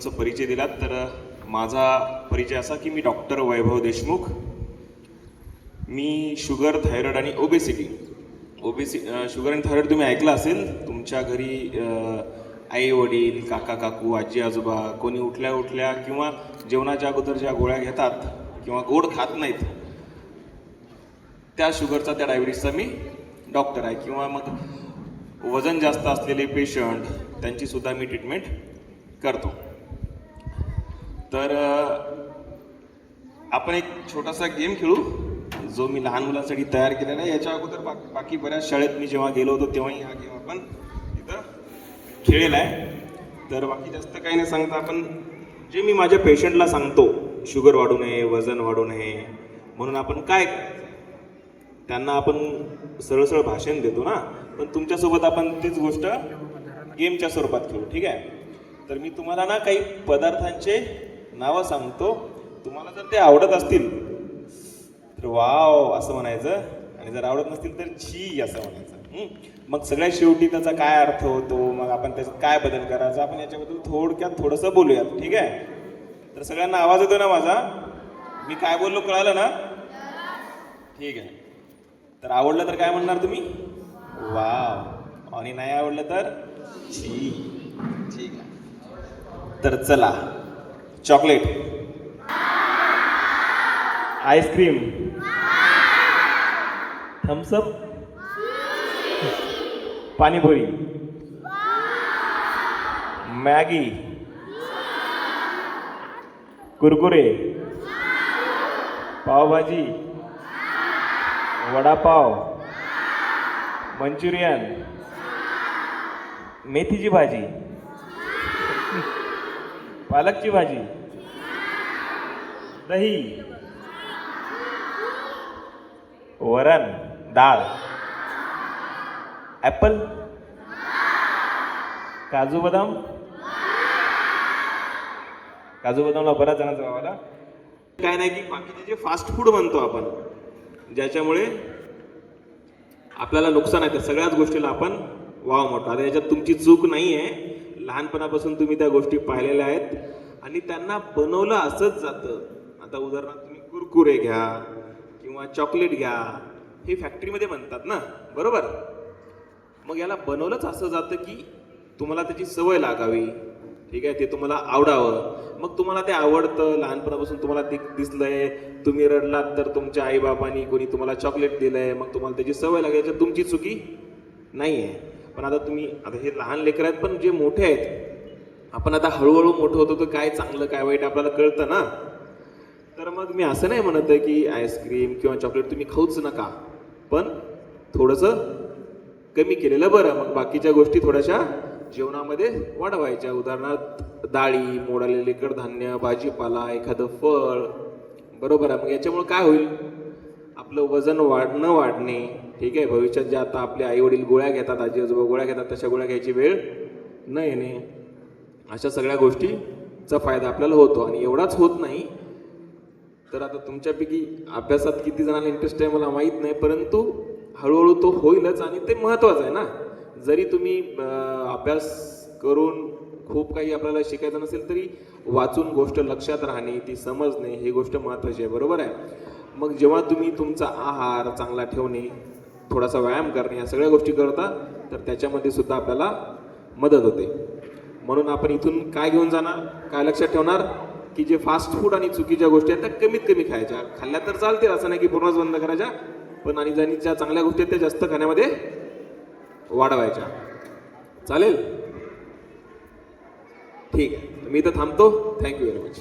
तुमचा परिचय दिलात. तर माझा परिचय असा की मी डॉक्टर वैभव देशमुख. मी शुगर, थायरॉइड आणि ओबेसिटी शुगर आणि थायरॉइड तुम्ही ऐकलं असेल. तुमच्या घरी आई वडील, काका काकू, आजी आजोबा कोणी उठल्या उठल्या किंवा जेवणाच्या अगोदर ज्या गोळ्या घेतात किंवा गोड खात नाहीत, त्या शुगरचा, त्या डायबिटीसचा मी डॉक्टर आहे. किंवा मग वजन जास्त असलेले पेशंट, त्यांची सुद्धा मी ट्रीटमेंट करतो. तर आपण एक छोटासा गेम खेळू जो मी लहान मुलांसाठी तयार केलेला आहे. याच्या अगोदर बाकी बऱ्याच शाळेत मी जेव्हा गेलो होतो तेव्हाही हा गेम आपण इथं खेळलेला आहे. तर बाकी जास्त काही नाही सांगता, आपण जे मी माझ्या पेशंटला सांगतो, शुगर वाढू नये, वजन वाढू नये म्हणून आपण काय करायचं, त्यांना आपण सरळ सरळ भाषण देतो ना, पण तुमच्यासोबत आपण तीच गोष्ट गेमच्या स्वरूपात खेळू. ठीक आहे? तर मी तुम्हाला ना काही पदार्थांचे नावं सांगतो. तुम्हाला जर ते आवडत असतील तर वाव असं म्हणायचं, आणि जर आवडत नसतील तर छी असं म्हणायचं. मग सगळ्यात शेवटी त्याचा काय अर्थ होतो, मग आपण त्याच्यात काय बदल करायचा, आपण याच्याबद्दल थोडक्यात थोडंसं बोलूयात. ठीक आहे? तर सगळ्यांना आवाज येतो ना माझा? मी काय बोललो कळालं ना? ठीक आहे. तर आवडलं तर काय म्हणणार तुम्ही? वाव. आणि नाही आवडलं तर छी. ठीक आहे. तर चला, chocolate, ice cream, Thums Up, panipuri, Maggi, Kurkure, pav bhaji, vada pav, Manchurian, मेथीची भाजी, पालकची भाजी, दही, वरण, डाळ, ॲपल, काजू बदाम. काजू बदामला बऱ्याच जणांचा वावाला. काय नाही की बाकीचे जे फास्ट फूड म्हणतो आपण, ज्याच्यामुळे आपल्याला नुकसान आहे, त्या सगळ्याच गोष्टीला आपण वाव म्हणतो. आता याच्यात तुमची चूक नाही आहे. लहानपणापासून तुम्ही त्या गोष्टी पाहिलेल्या आहेत आणि त्यांना बनवलं असंच जातं. आता उदाहरणार्थ तुम्ही कुरकुरे घ्या किंवा चॉकलेट घ्या, हे फॅक्टरीमध्ये बनतात ना, बरोबर? मग याला बनवलंच असं जातं की तुम्हाला त्याची सवय लागावी. ठीक आहे? ते तुम्हाला आवडावं. मग तुम्हाला ते आवडतं, लहानपणापासून तुम्हाला ते दिसलंय, तुम्ही रडलात तर तुमच्या आईबापांनी कोणी तुम्हाला चॉकलेट दिलंय, मग तुम्हाला त्याची सवय लागली. याच्यात तुमची चुकी नाही आहे. पण आता हे लहान लेकर आहेत, पण जे मोठे आहेत, आपण आता हळूहळू मोठं होतो तर काय चांगलं काय वाईट आपल्याला कळतं ना. तर मग मी असं नाही म्हणत आहे की आईस्क्रीम किंवा चॉकलेट तुम्ही खाऊच नका, पण थोडंसं कमी केलेलं बरं. मग बाकीच्या गोष्टी थोड्याशा जेवणामध्ये वाढवायच्या. उदाहरणार्थ डाळी, मोडालेले कडधान्य, भाजीपाला, एखादं फळ, बरोबर आहे? मग याच्यामुळे काय होईल, आपलं वजन वाढणे. ठीक आहे? भविष्यात जे आता आपले आई वडील गोळ्या घेतात, आजी आजोबा गोळ्या घेतात, तशा गोळ्या घ्यायची वेळ न येणे. अशा सगळ्या गोष्टीचा फायदा आपल्याला होतो. आणि एवढाच होत नाही तर आता तुमच्यापैकी अभ्यासात किती जणांना इंटरेस्ट आहे मला माहीत नाही, परंतु हळूहळू तो होईलच. आणि ते महत्त्वाचं आहे ना. जरी तुम्ही अभ्यास करून खूप काही आपल्याला शिकायचं नसेल तरी वाचून गोष्ट लक्षात राहणे, ती समजणे, ही गोष्ट महत्त्वाची आहे, बरोबर आहे? मग जेव्हा तुम्ही तुमचा आहार चांगला ठेवणे, थोडासा व्यायाम करणे, या सगळ्या गोष्टी करता तर त्याच्यामध्ये सुद्धा आपल्याला मदत होते. म्हणून आपण इथून काय घेऊन जाणार, काय लक्षात ठेवणार की जे फास्ट फूड आणि चुकीच्या गोष्टी आहेत त्या कमीत कमी खायच्या. खाल्ल्या तर चालतील, असं नाही की पूर्णच बंद करायच्या, पण आणि ज्या चांगल्या गोष्टी आहेत त्या जास्त खाण्यामध्ये वाढवायच्या. चालेल? ठीक आहे. मी इथं थांबतो. Thank you very much.